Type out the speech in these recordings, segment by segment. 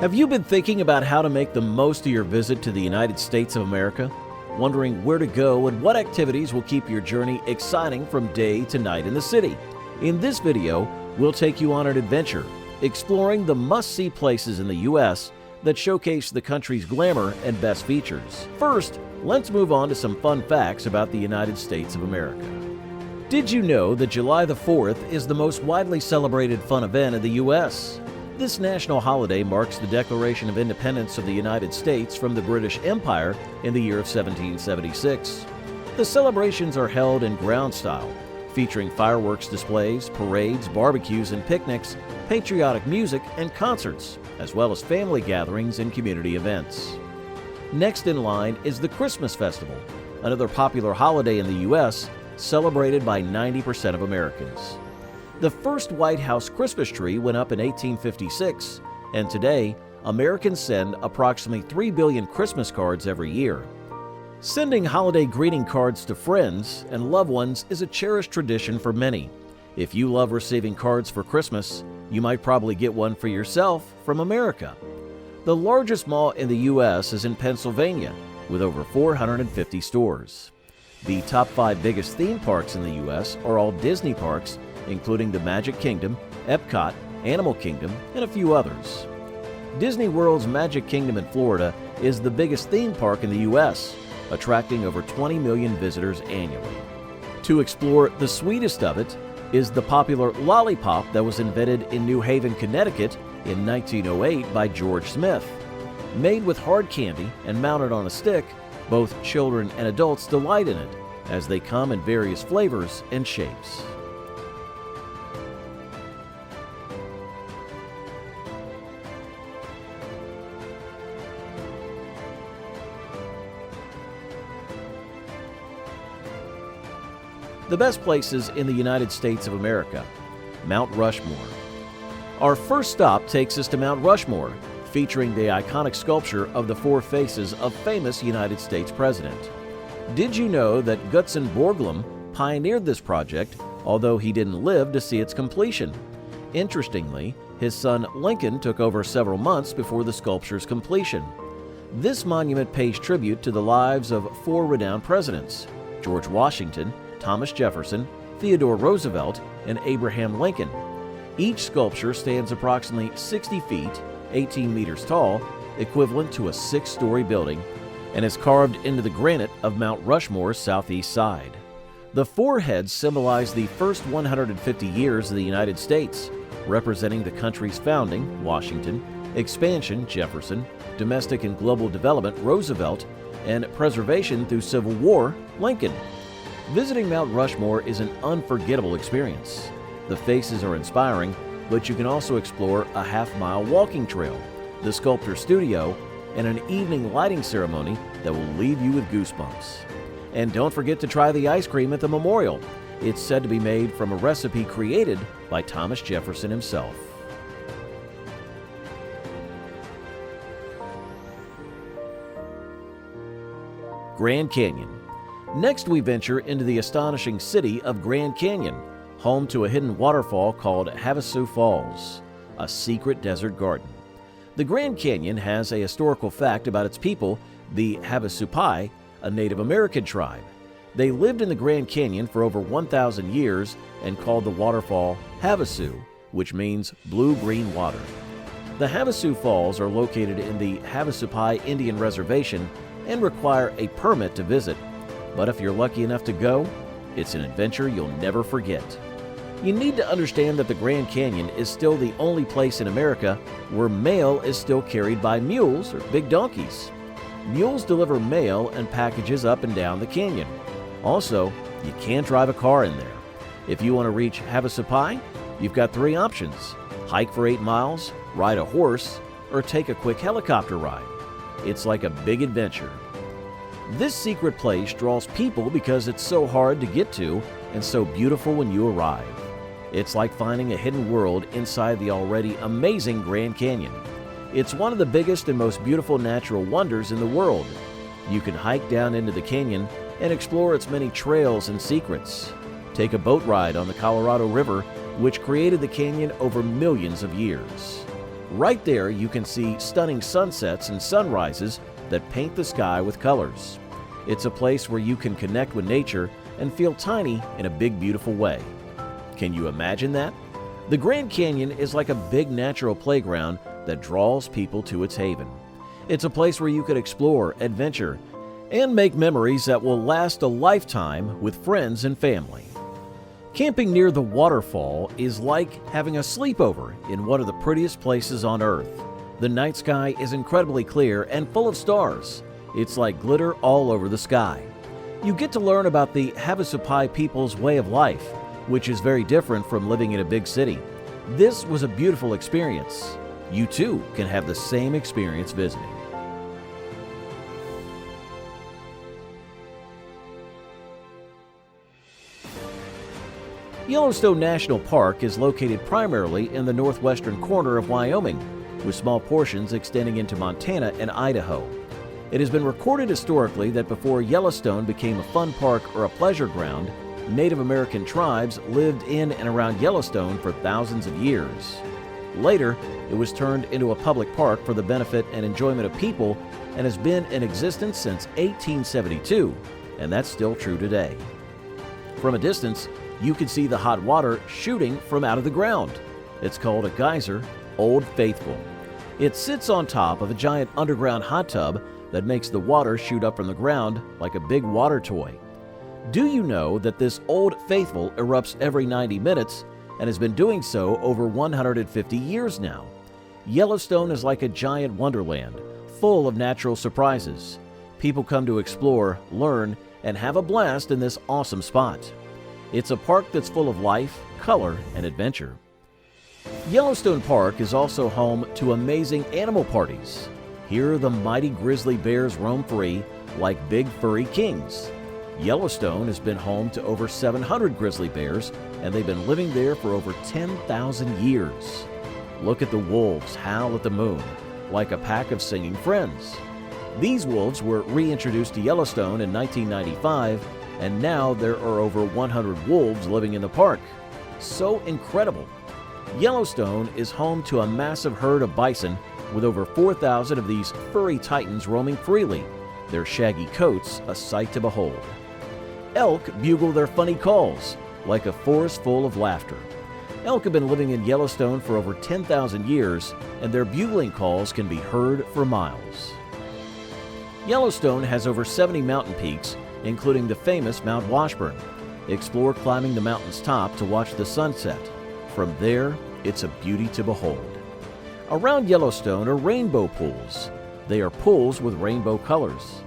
Have you been thinking about how to make the most of your visit to the United States of America? Wondering where to go and what activities will keep your journey exciting from day to night in the city? In this video, we'll take you on an adventure, exploring the must-see places in the U.S. that showcase the country's glamour and best features. First, let's move on to some fun facts about the United States of America. Did you know that July the 4th is the most widely celebrated fun event in the U.S.? This national holiday marks the Declaration of Independence of the United States from the British Empire in the year of 1776. The celebrations are held in ground style, featuring fireworks displays, parades, barbecues and picnics, patriotic music and concerts, as well as family gatherings and community events. Next in line is the Christmas Festival, another popular holiday in the U.S. celebrated by 90% of Americans. The first White House Christmas tree went up in 1856, and today, Americans send approximately 3 billion Christmas cards every year. Sending holiday greeting cards to friends and loved ones is a cherished tradition for many. If you love receiving cards for Christmas, you might probably get one for yourself from America. The largest mall in the U.S. is in Pennsylvania, with over 450 stores. The top 5 biggest theme parks in the U.S. are all Disney parks, including the Magic Kingdom, Epcot, Animal Kingdom, and a few others. Disney World's Magic Kingdom in Florida is the biggest theme park in the U.S., attracting over 20 million visitors annually. To explore the sweetest of it is the popular lollipop that was invented in New Haven, Connecticut in 1908 by George Smith. Made with hard candy and mounted on a stick, both children and adults delight in it, as they come in various flavors and shapes. The best places in the United States of America. Mount Rushmore. Our first stop takes us to Mount Rushmore, featuring the iconic sculpture of the 4 faces of famous United States president. Did you know that Gutzon Borglum pioneered this project, although he didn't live to see its completion? Interestingly, his son Lincoln took over several months before the sculpture's completion. This monument pays tribute to the lives of 4 renowned presidents: George Washington, Thomas Jefferson, Theodore Roosevelt, and Abraham Lincoln. Each sculpture stands approximately 60 feet, 18 meters tall, equivalent to a 6-story building, and is carved into the granite of Mount Rushmore's southeast side. The 4 heads symbolize the first 150 years of the United States, representing the country's founding, Washington, expansion, Jefferson, domestic and global development, Roosevelt, and preservation through Civil War, Lincoln. Visiting Mount Rushmore is an unforgettable experience. The faces are inspiring, but you can also explore a half-mile walking trail, the sculptor studio, and an evening lighting ceremony that will leave you with goosebumps. And don't forget to try the ice cream at the memorial. It's said to be made from a recipe created by Thomas Jefferson himself. Grand Canyon. Next, we venture into the astonishing city of Grand Canyon, home to a hidden waterfall called Havasu Falls, a secret desert garden. The Grand Canyon has a historical fact about its people, the Havasupai, a Native American tribe. They lived in the Grand Canyon for over 1,000 years and called the waterfall Havasu, which means blue-green water. The Havasu Falls are located in the Havasupai Indian Reservation and require a permit to visit. But if you're lucky enough to go, it's an adventure you'll never forget. You need to understand that the Grand Canyon is still the only place in America where mail is still carried by mules or big donkeys. Mules deliver mail and packages up and down the canyon. Also, you can't drive a car in there. If you want to reach Havasupai, you've got 3 options: hike for 8 miles, ride a horse, or take a quick helicopter ride. It's like a big adventure. This secret place draws people because it's so hard to get to and so beautiful when you arrive. It's like finding a hidden world inside the already amazing Grand Canyon. It's one of the biggest and most beautiful natural wonders in the world. You can hike down into the canyon and explore its many trails and secrets. Take a boat ride on the Colorado River, which created the canyon over millions of years. Right there, you can see stunning sunsets and sunrises that paint the sky with colors. It's a place where you can connect with nature and feel tiny in a big, beautiful way. Can you imagine that? The Grand Canyon is like a big natural playground that draws people to its haven. It's a place where you could explore, adventure, and make memories that will last a lifetime with friends and family. Camping near the waterfall is like having a sleepover in one of the prettiest places on Earth. The night sky is incredibly clear and full of stars. It's like glitter all over the sky. You get to learn about the Havasupai people's way of life, which is very different from living in a big city. This was a beautiful experience. You too can have the same experience visiting. Yellowstone National Park is located primarily in the northwestern corner of Wyoming, with small portions extending into Montana and Idaho. It has been recorded historically that before Yellowstone became a fun park or a pleasure ground, Native American tribes lived in and around Yellowstone for thousands of years. Later, it was turned into a public park for the benefit and enjoyment of people and has been in existence since 1872, and that's still true today. From a distance, you can see the hot water shooting from out of the ground. It's called a geyser, Old Faithful. It sits on top of a giant underground hot tub that makes the water shoot up from the ground like a big water toy. Do you know that this Old Faithful erupts every 90 minutes and has been doing so over 150 years now? Yellowstone is like a giant wonderland, full of natural surprises. People come to explore, learn, and have a blast in this awesome spot. It's a park that's full of life, color, and adventure. Yellowstone Park is also home to amazing animal parties. Here the mighty grizzly bears roam free like big furry kings. Yellowstone has been home to over 700 grizzly bears, and they've been living there for over 10,000 years. Look at the wolves howl at the moon, like a pack of singing friends. These wolves were reintroduced to Yellowstone in 1995, and now there are over 100 wolves living in the park. So incredible! Yellowstone is home to a massive herd of bison with over 4,000 of these furry titans roaming freely, their shaggy coats a sight to behold. Elk bugle their funny calls, like a forest full of laughter. Elk have been living in Yellowstone for over 10,000 years, and their bugling calls can be heard for miles. Yellowstone has over 70 mountain peaks, including the famous Mount Washburn. Explore climbing the mountain's top to watch the sunset. From there, it's a beauty to behold. Around Yellowstone are rainbow pools. They are pools with rainbow colors.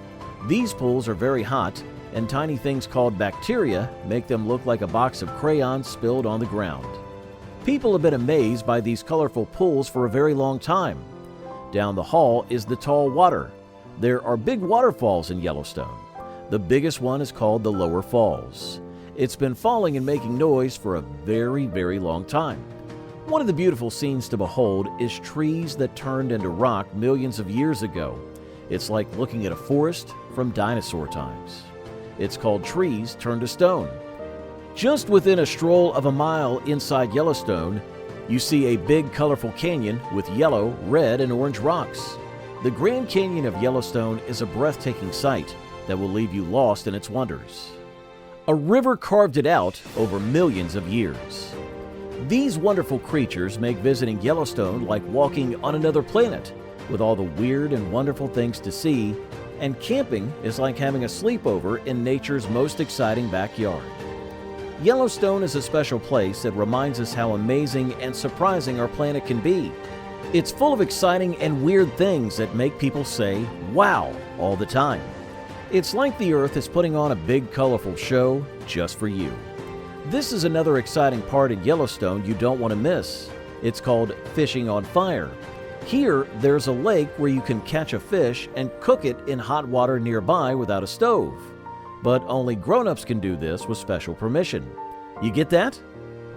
These pools are very hot, and tiny things called bacteria make them look like a box of crayons spilled on the ground. People have been amazed by these colorful pools for a very long time. Down the hall is the tall water. There are big waterfalls in Yellowstone. The biggest one is called the Lower Falls. It's been falling and making noise for a very, very long time. One of the beautiful scenes to behold is trees that turned into rock millions of years ago. It's like looking at a forest from dinosaur times. It's called Trees Turned to Stone. Just within a stroll of a mile inside Yellowstone, you see a big colorful canyon with yellow, red, and orange rocks. The Grand Canyon of Yellowstone is a breathtaking sight that will leave you lost in its wonders. A river carved it out over millions of years. These wonderful creatures make visiting Yellowstone like walking on another planet, with all the weird and wonderful things to see, and camping is like having a sleepover in nature's most exciting backyard. Yellowstone is a special place that reminds us how amazing and surprising our planet can be. It's full of exciting and weird things that make people say, "Wow," all the time. It's like the Earth is putting on a big, colorful show just for you. This is another exciting part in Yellowstone you don't want to miss. It's called Fishing on Fire. Here, there's a lake where you can catch a fish and cook it in hot water nearby without a stove. But only grown-ups can do this with special permission. You get that?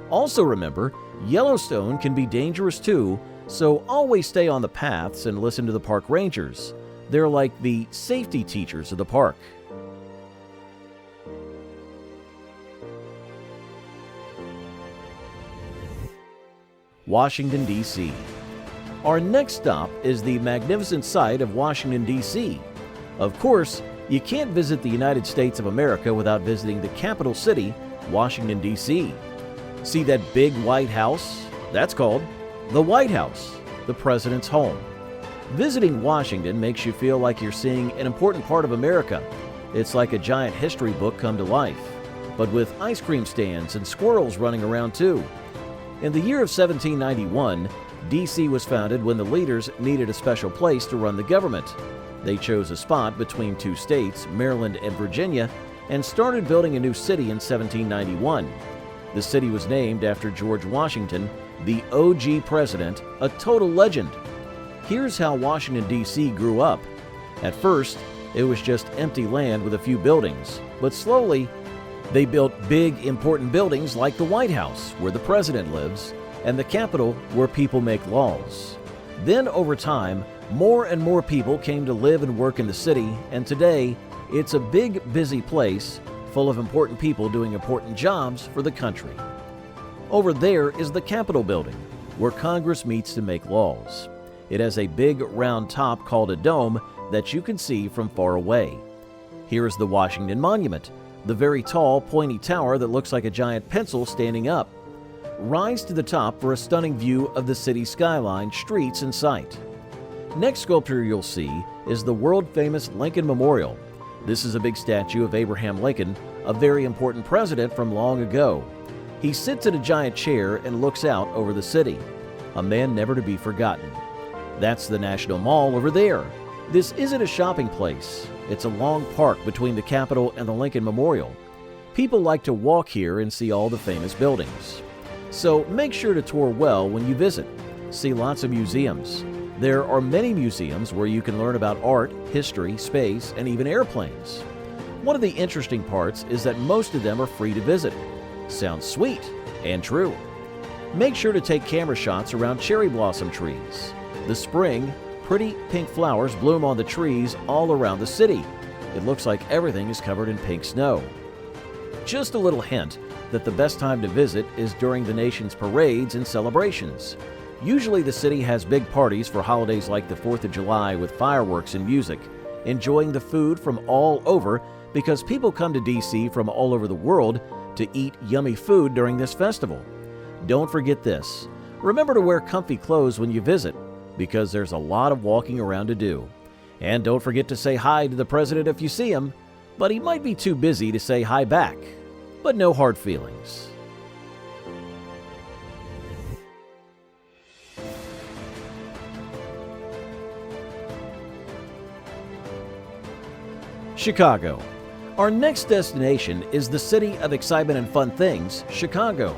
Also remember, Yellowstone can be dangerous too, so always stay on the paths and listen to the park rangers. They're like the safety teachers of the park. Washington, D.C. Our next stop is the magnificent site of Washington, D.C. Of course, you can't visit the United States of America without visiting the capital city, Washington, D.C. See that big white house? That's called the White House, the president's home. Visiting Washington makes you feel like you're seeing an important part of America. It's like a giant history book come to life, but with ice cream stands and squirrels running around too. In the year of 1791, D.C. was founded when the leaders needed a special place to run the government. They chose a spot between two states, Maryland and Virginia, and started building a new city in 1791. The city was named after George Washington, the OG president, a total legend. Here's how Washington, D.C. grew up. At first, it was just empty land with a few buildings, but slowly, they built big, important buildings like the White House, where the president lives, and the Capitol, where people make laws. Then, over time, more and more people came to live and work in the city, and today, it's a big, busy place full of important people doing important jobs for the country. Over there is the Capitol building, where Congress meets to make laws. It has a big, round top called a dome that you can see from far away. Here is the Washington Monument, the very tall, pointy tower that looks like a giant pencil standing up. Rise to the top for a stunning view of the city skyline, streets, and sight. Next sculpture you'll see is the world-famous Lincoln Memorial. This is a big statue of Abraham Lincoln, a very important president from long ago. He sits in a giant chair and looks out over the city, a man never to be forgotten. That's the National Mall over there. This isn't a shopping place. It's a long park between the Capitol and the Lincoln Memorial. People like to walk here and see all the famous buildings. So make sure to tour well when you visit. See lots of museums. There are many museums where you can learn about art, history, space, and even airplanes. One of the interesting parts is that most of them are free to visit. Sounds sweet and true. Make sure to take camera shots around cherry blossom trees. The spring, pretty pink flowers bloom on the trees all around the city. It looks like everything is covered in pink snow. Just a little hint that the best time to visit is during the nation's parades and celebrations. Usually the city has big parties for holidays like the 4th of July with fireworks and music, enjoying the food from all over because people come to D.C. from all over the world to eat yummy food during this festival. Don't forget this. Remember to wear comfy clothes when you visit, because there's a lot of walking around to do. And don't forget to say hi to the president if you see him, but he might be too busy to say hi back. But no hard feelings. Chicago. Our next destination is the city of excitement and fun things, Chicago.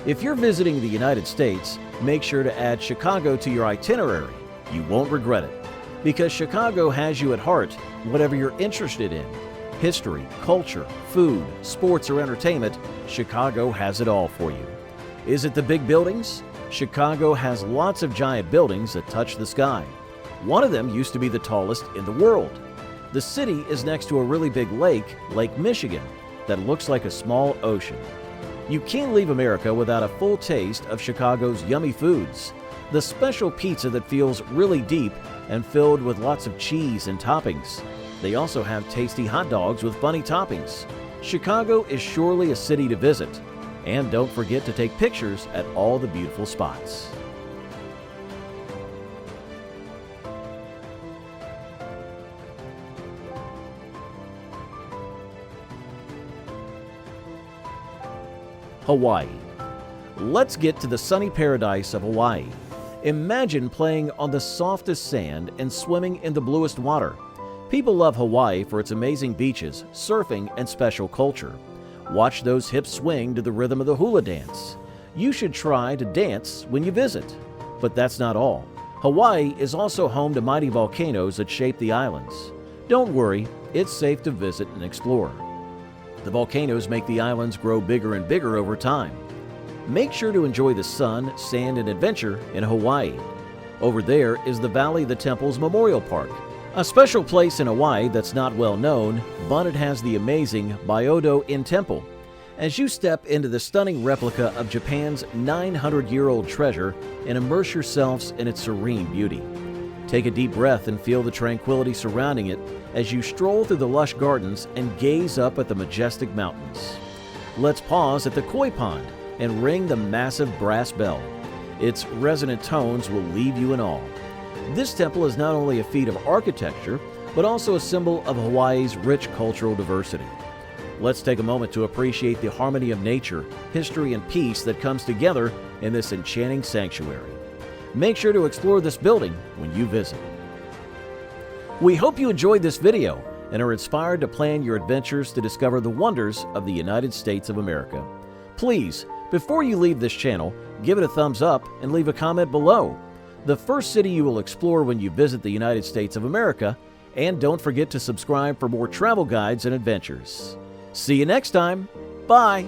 If you're visiting the United States, make sure to add Chicago to your itinerary. You won't regret it, because Chicago has you at heart, whatever you're interested in. History, culture, food, sports, or entertainment, Chicago has it all for you. Is it the big buildings? Chicago has lots of giant buildings that touch the sky. One of them used to be the tallest in the world. The city is next to a really big lake, Lake Michigan, that looks like a small ocean. You can't leave America without a full taste of Chicago's yummy foods. The special pizza that feels really deep and filled with lots of cheese and toppings. They also have tasty hot dogs with funny toppings. Chicago is surely a city to visit. And don't forget to take pictures at all the beautiful spots. Hawaii. Let's get to the sunny paradise of Hawaii. Imagine playing on the softest sand and swimming in the bluest water. People love Hawaii for its amazing beaches, surfing, and special culture. Watch those hips swing to the rhythm of the hula dance. You should try to dance when you visit. But that's not all. Hawaii is also home to mighty volcanoes that shape the islands. Don't worry, it's safe to visit and explore. The volcanoes make the islands grow bigger and bigger over time. Make sure to enjoy the sun, sand, and adventure in Hawaii. Over there is the Valley of the Temples Memorial Park, a special place in Hawaii that's not well known, but it has the amazing Byodo-In Temple. as you step into the stunning replica of Japan's 900-year-old treasure and immerse yourselves in its serene beauty. Take a deep breath and feel the tranquility surrounding it as you stroll through the lush gardens and gaze up at the majestic mountains. Let's pause at the koi pond and ring the massive brass bell. Its resonant tones will leave you in awe. This temple is not only a feat of architecture, but also a symbol of Hawaii's rich cultural diversity. Let's take a moment to appreciate the harmony of nature, history, and peace that comes together in this enchanting sanctuary. Make sure to explore this building when you visit. We hope you enjoyed this video and are inspired to plan your adventures to discover the wonders of the United States of America. Please, before you leave this channel, give it a thumbs up and leave a comment below. The first city you will explore when you visit the United States of America, and don't forget to subscribe for more travel guides and adventures. See you next time. Bye.